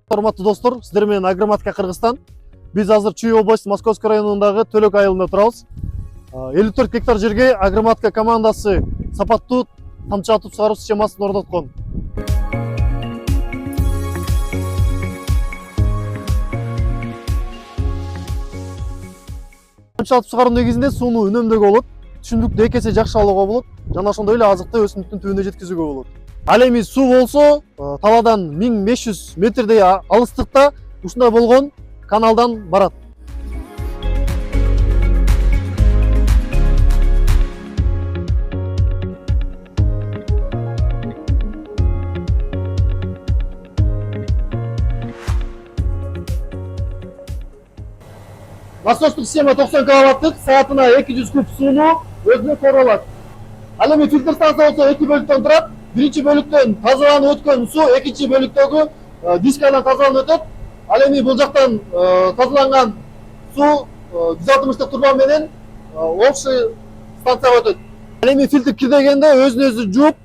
Урматтуу достор, сиздер менен Агроматика Кыргызстан. Биз азыр Чүй области Московский районундагы Төлөк айылында турабыз. 54 гектар жерге Агроматика командасы сапаттуу тамчылатып сугаруу системасын орноткон. Тамчылатып сугаруу негизинде сууну үнөмдөөгө болот, түшүмдүктү 2 эсе жакшы алууга болот, жана ошондой эле азыкты өсүмдүктүн түбүнө жеткизүүгө болот. Ал эми суу болсо, талаадан 1500 метрдей алыстыкта ушундай болгон каналдан барат. Насостук система 90 киловаттык, саатына 200 куб сууну өзүнө торуп алат. Ал эми фильтр станция болсо 2 бөлүктөн турат. Биринчи бөлүктөн тазаланып өткөн суу экинчи бөлүктөгү дискадан тазаланып өтөт. Ал эми бул жактан тазаланган суу 160 турбан менен общий станцияга өтөт. Ал эми фильтр кирдегенде өзүн-өзү жууп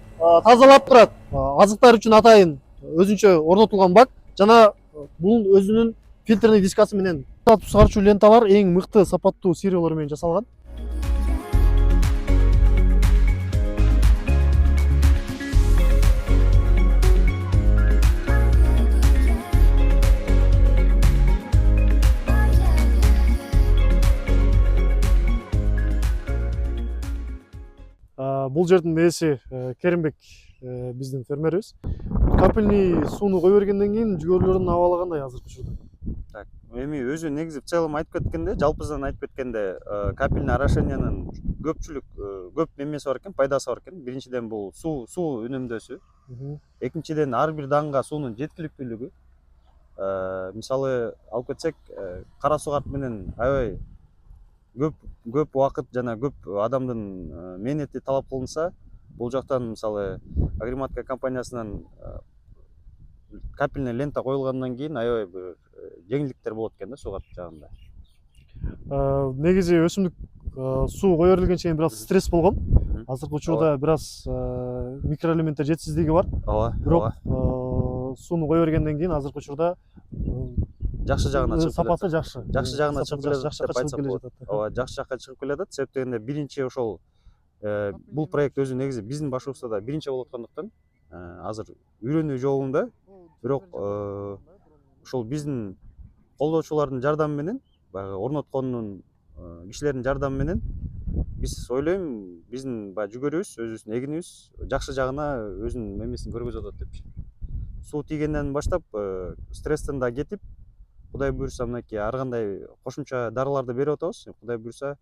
тазалап турат. Азыктар үчүн атайын өзүнчө орнотулган бак жана бул өзүнүн фильтрный дискасы менен сугарчу ленталар эң мыкты сапаттуу сериялар менен жасалган. Бул жердин ээси Керимбек биздин фермерибиз. Капельный сууну кое бергенден кийин жүгөрүлөрдүн абалы кандай азыркы учурда? Так, эми өзү негизи в целом айтып кеткенде, жалпысынан айтып кеткенде, капельный орошениянын көп эмеси бар экен, пайдасы бар экен. Биринчиден бул суу үнөмдөөсү. Экинчиден ар бир даңга суунун жеткиликтүүлүгү. Мисалы алып кетсек, кара сугарт менен аябай көп убакыт жана көп адамдын мээнети талап кылынса, бул жактан мисалы Агроматика компаниясынан капельный лента коюлгандан кийин аябай бир жеңилдиктер болот экен да сугарт жагында. Негизи өсүмдүк суу кое берилген чейин бир аз стресс болгон. Азыркы учурда бир аз микроэлементтер жетишсиздиги бар. Ооба. Бирок сууну кое бергенден кийин азыркы учурда жакшы жагына чыгып сапаты жакшы. Жакшы жагына чыгып келе жатат. Ооба, жакшы жакка чыгып келе жатат. Себеп дегенде биринчи ошол бул проект өзү негизи биздин башыбызда да биринчи болуп аткандыктан азыр үйрөнүү жолунда. Бирок ошол биздин колдоочулардын жардамы менен, баягы орноткондун кишилердин жардамы менен биз ойлойм, биздин баягы жүгөрүбүз, өзүбүздүн эгинибиз жакшы жагына өзүнүн эмесин көргөзүп атат депчи. Суу тийгенден баштап стресстен да кетип, Кудай буйруса мынакей ар кандай кошумча дарыларды берип атабыз. Кудай буйруса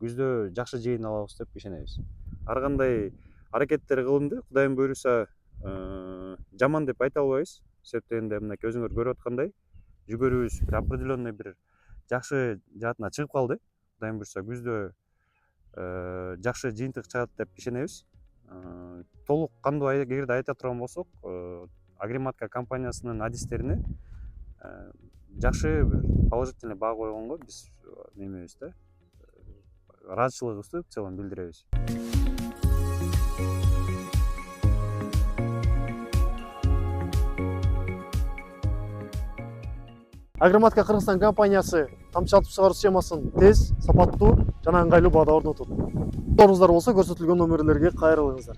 күздө жакшы жыйын алабыз деп ишенебиз. Ар кандай аракеттер кылынды. Кудайым буйруса жаман деп айта албайбыз. Себеп дегенде мынакей өзүңөр көрүп аткандай жүгөрүбүз бир определенный бир жакшы жаатына чыгып калды. Кудайым буйруса күздө жакшы жыйынтык чыгат деп ишенебиз. Толук кандуу эгерде айта турган болсок, Агроматика компаниясынын адистерине жакшы бир положительный баа койгонго биз немебиз да, ыраазычылыгыбызды в целом билдиребиз. Агроматика Кыргызстан компаниясы тамчылатып сугаруу системасын тез, сапаттуу жана ыңгайлуу баада орнотот. Сорунуздар болсо көрсөтүлгөн номерлерге кайрылыңыздар.